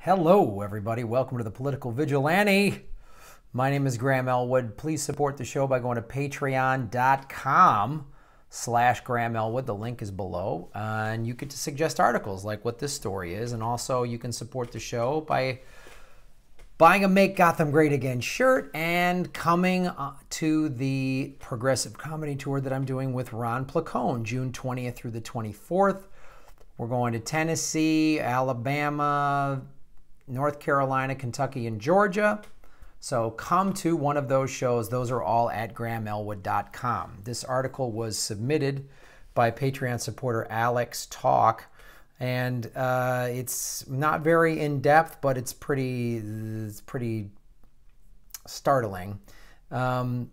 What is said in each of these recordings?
Hello, everybody. Welcome to the Political Vigilante. My name is Graham Elwood. Please support the show by going to patreon.com/Graham Elwood. The link is below. And you get to suggest articles like what this story is. And also you can support the show by buying a Make Gotham Great Again shirt and coming to the Progressive Comedy Tour that I'm doing with Ron Placone, June 20th through the 24th. We're going to Tennessee, Alabama, North Carolina, Kentucky, and Georgia. So come to one of those shows. Those are all at grahamelwood.com. This article was submitted by Patreon supporter Alex Talk, and it's not very in-depth, but it's pretty startling. The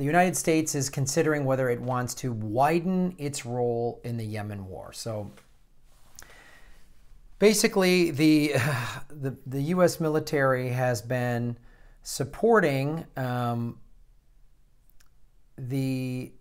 United States is considering whether it wants to widen its role in the Yemen war. So basically, the U.S. military has been supporting the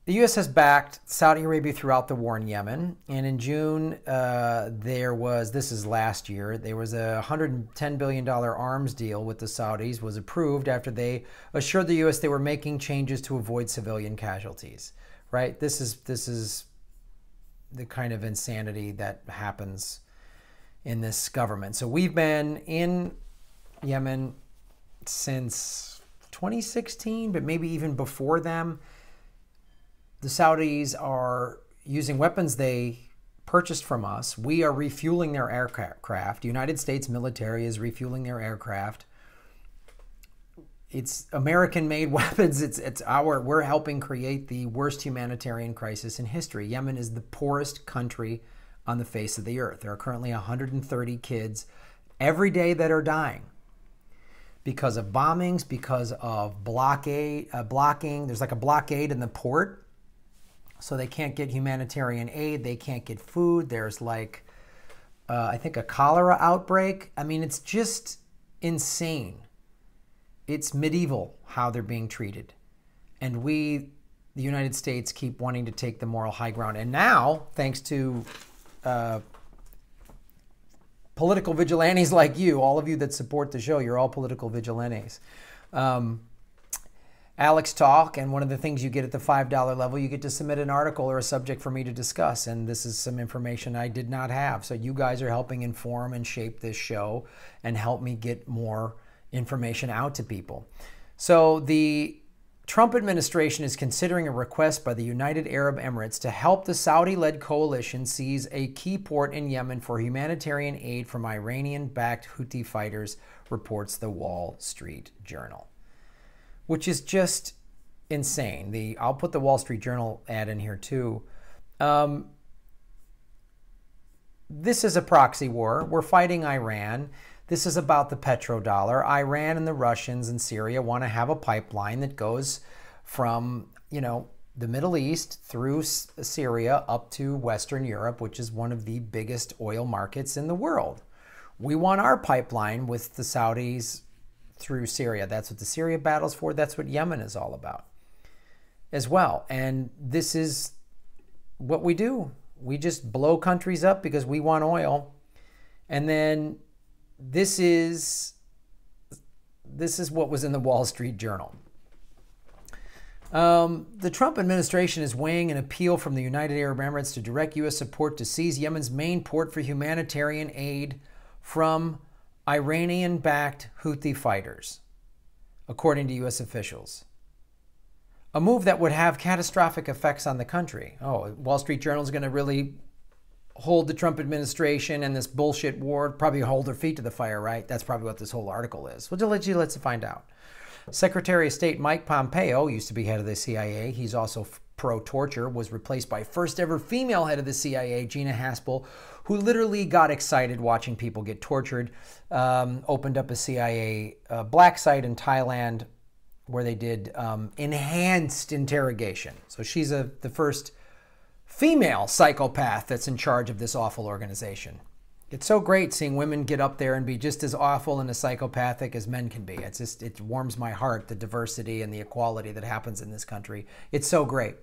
U.S. has backed Saudi Arabia throughout the war in Yemen, and in June this is last year, there was a $110 billion arms deal with the Saudis was approved after they assured the U.S. they were making changes to avoid civilian casualties. Right? This is the kind of insanity that happens in this government. So we've been in Yemen since 2016, but maybe even before them. The Saudis are using weapons they purchased from us. We are refueling their aircraft. The United States military is refueling their aircraft. It's American-made weapons. We're helping create the worst humanitarian crisis in history. Yemen is the poorest country on the face of the earth. There are currently 130 kids every day that are dying because of bombings, because of blocking. There's like a blockade in the port, so they can't get humanitarian aid. They can't get food. There's like, I think, a cholera outbreak. I mean, it's just insane. It's medieval how they're being treated. And we, the United States, keep wanting to take the moral high ground. And now, thanks to political vigilantes like you, all of you that support the show, you're all political vigilantes. Alex Talk, and one of the things you get at the $5 level, you get to submit an article or a subject for me to discuss. And this is some information I did not have. So you guys are helping inform and shape this show and help me get more information out to people. So the Trump administration is considering a request by the United Arab Emirates to help the Saudi-led coalition seize a key port in Yemen for humanitarian aid from Iranian-backed Houthi fighters, reports the Wall Street Journal, which is just insane. I'll put the Wall Street Journal ad in here too. This is a proxy war. We're fighting Iran. This is about the petrodollar. Iran and the Russians and Syria want to have a pipeline that goes from, the Middle East through Syria up to Western Europe, which is one of the biggest oil markets in the world. We want our pipeline with the Saudis through Syria. That's what the Syria battle's for. That's what Yemen is all about as well. And this is what we do. We just blow countries up because we want oil. And then this is what was in the Wall Street Journal. The Trump administration is weighing an appeal from the United Arab Emirates to direct U.S. support to seize Yemen's main port for humanitarian aid from Iranian-backed Houthi fighters, according to U.S. officials. A move that would have catastrophic effects on the country. Oh, Wall Street Journal is going to really hold the Trump administration and this bullshit war, probably hold their feet to the fire, right? That's probably what this whole article is. Well, let's find out. Secretary of State Mike Pompeo used to be head of the CIA. He's also pro-torture, was replaced by first ever female head of the CIA, Gina Haspel, who literally got excited watching people get tortured, opened up a CIA black site in Thailand where they did enhanced interrogation. So she's the first female psychopath that's in charge of this awful organization. It's so great seeing women get up there and be just as awful and as psychopathic as men can be. It warms my heart, the diversity and the equality that happens in this country. It's so great.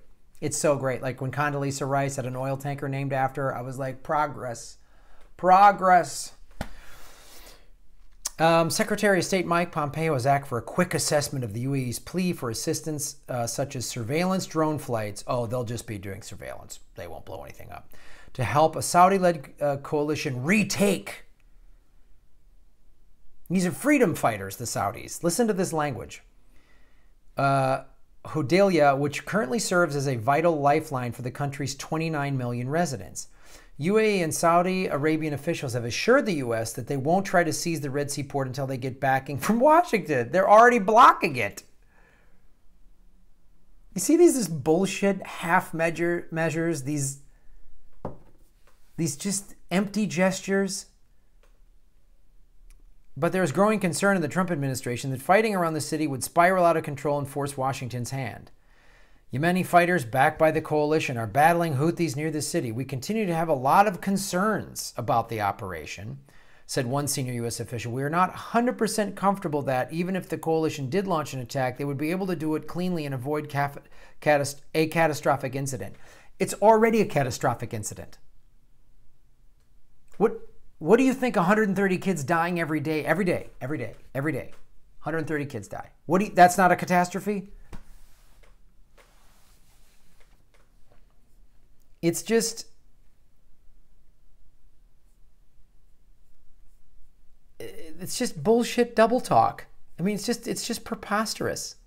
It's so great. Like when Condoleezza Rice had an oil tanker named after her, I was like, progress. Progress. Secretary of State Mike Pompeo has asked for a quick assessment of the UAE's plea for assistance such as surveillance drone flights. Oh, they'll just be doing surveillance. They won't blow anything up. To help a Saudi-led coalition retake. These are freedom fighters, the Saudis. Listen to this language. Hudalia, which currently serves as a vital lifeline for the country's 29 million residents. UAE and Saudi Arabian officials have assured the U.S. that they won't try to seize the Red Sea port until they get backing from Washington. They're already blocking it. You see these bullshit half measures, these just empty gestures? But there is growing concern in the Trump administration that fighting around the city would spiral out of control and force Washington's hand. Yemeni fighters backed by the coalition are battling Houthis near the city. We continue to have a lot of concerns about the operation, said one senior U.S. official. We are not 100% comfortable that even if the coalition did launch an attack, they would be able to do it cleanly and avoid a catastrophic incident. It's already a catastrophic incident. What do you think 130 kids dying every day? 130 kids die. That's not a catastrophe? It's just bullshit double talk. I mean, it's just preposterous.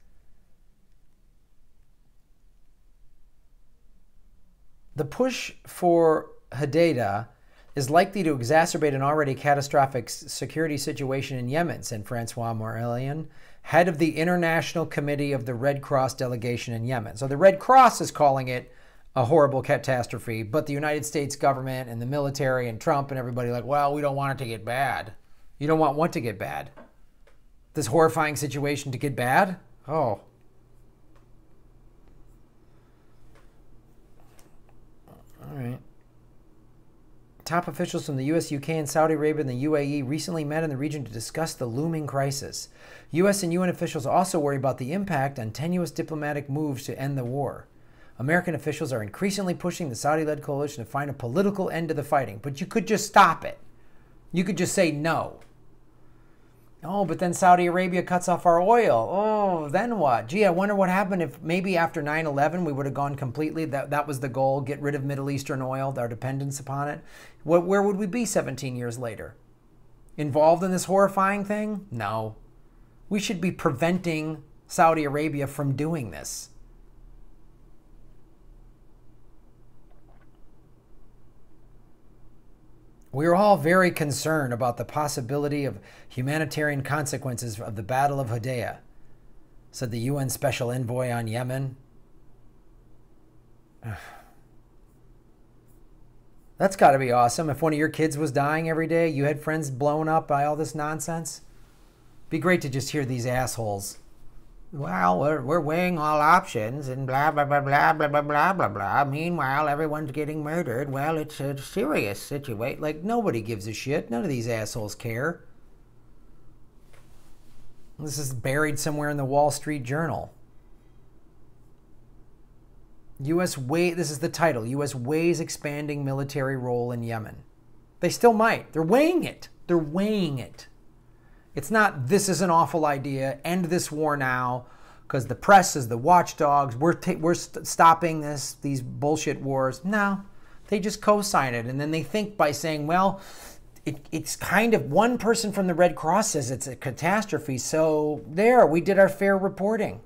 The push for Hodeidah is likely to exacerbate an already catastrophic security situation in Yemen, said Francois Morelian, head of the International Committee of the Red Cross delegation in Yemen. So the Red Cross is calling it a horrible catastrophe, but the United States government and the military and Trump and everybody like, well, we don't want it to get bad. You don't want what to get bad? This horrifying situation to get bad? Oh. All right. Top officials from the U.S., UK, and Saudi Arabia and the UAE recently met in the region to discuss the looming crisis. U.S. and UN officials also worry about the impact on tenuous diplomatic moves to end the war. American officials are increasingly pushing the Saudi-led coalition to find a political end to the fighting. But you could just stop it. You could just say no. Oh, but then Saudi Arabia cuts off our oil. Oh, then what? Gee, I wonder what happened if maybe after 9/11 we would have gone completely, that was the goal, get rid of Middle Eastern oil, our dependence upon it. Where would we be 17 years later? Involved in this horrifying thing? No. We should be preventing Saudi Arabia from doing this. We are all very concerned about the possibility of humanitarian consequences of the Battle of Hodeidah, said the UN Special Envoy on Yemen. That's got to be awesome. If one of your kids was dying every day, you had friends blown up by all this nonsense. Be great to just hear these assholes. Well, we're weighing all options and blah, blah, blah, blah, blah, blah, blah, blah, blah. Meanwhile, everyone's getting murdered. Well, it's a serious situation. Like, nobody gives a shit. None of these assholes care. This is buried somewhere in the Wall Street Journal. This is the title, U.S. weighs expanding military role in Yemen. They still might. They're weighing it. They're weighing it. It's not, this is an awful idea, end this war now, because the press is the watchdogs, we're stopping these bullshit wars. No, they just co-sign it, and then they think by saying, well, it's kind of, one person from the Red Cross says it's a catastrophe, so there, we did our fair reporting.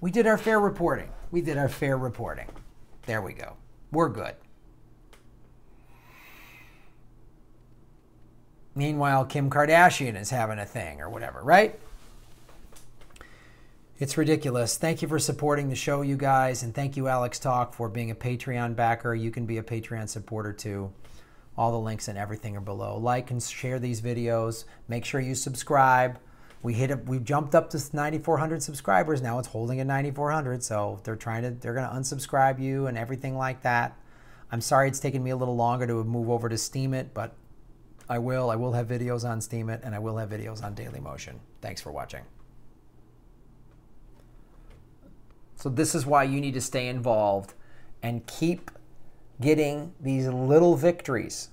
We did our fair reporting. We did our fair reporting. There we go. We're good. Meanwhile, Kim Kardashian is having a thing or whatever, right? It's ridiculous. Thank you for supporting the show, you guys. And thank you, Alex Talk, for being a Patreon backer. You can be a Patreon supporter, too. All the links and everything are below. Like and share these videos. Make sure you subscribe. We've jumped up to 9,400 subscribers. Now it's holding at 9,400. So they're going to unsubscribe you and everything like that. I'm sorry it's taken me a little longer to move over to Steemit, but I will have videos on Steemit, and I will have videos on Dailymotion. Thanks for watching. So this is why you need to stay involved and keep getting these little victories.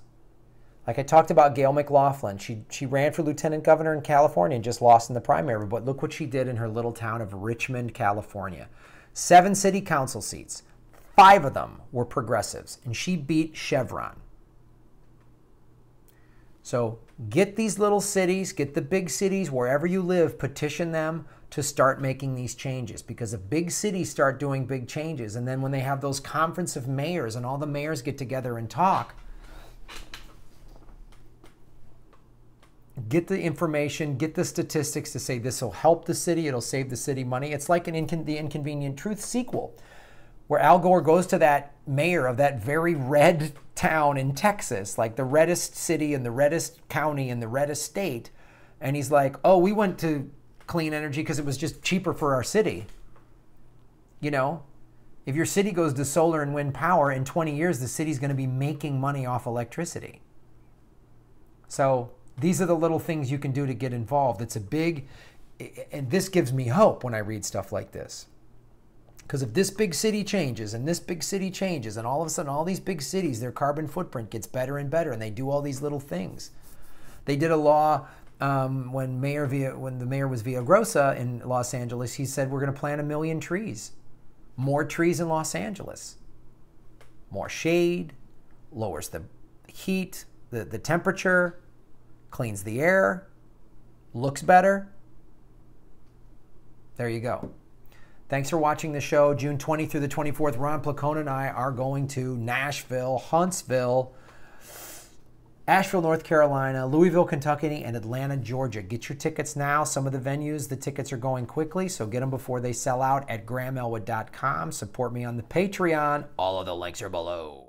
Like I talked about Gail McLaughlin. She ran for lieutenant governor in California and just lost in the primary. But look what she did in her little town of Richmond, California. 7 city council seats. 5 of them were progressives. And she beat Chevron. So get these little cities, get the big cities, wherever you live, petition them to start making these changes. Because if big cities start doing big changes, and then when they have those conference of mayors and all the mayors get together and talk, get the information, get the statistics to say this will help the city, it'll save the city money. It's like the Inconvenient Truth sequel, where Al Gore goes to that mayor of that very red town in Texas, like the reddest city and the reddest county and the reddest state, and he's like, oh, we went to clean energy because it was just cheaper for our city. You know, if your city goes to solar and wind power, in 20 years, the city's going to be making money off electricity. So these are the little things you can do to get involved. It's a big, and this gives me hope when I read stuff like this. Because if this big city changes and this big city changes and all of a sudden all these big cities, their carbon footprint gets better and better and they do all these little things. They did a law when the mayor was Villagrosa in Los Angeles. He said, we're going to plant 1 million trees. More trees in Los Angeles. More shade, lowers the heat, the temperature, cleans the air, looks better. There you go. Thanks for watching the show. June 20 through the 24th, Ron Placone and I are going to Nashville, Huntsville, Asheville, North Carolina, Louisville, Kentucky, and Atlanta, Georgia. Get your tickets now. Some of the venues, the tickets are going quickly, so get them before they sell out at GrahamElwood.com. Support me on the Patreon. All of the links are below.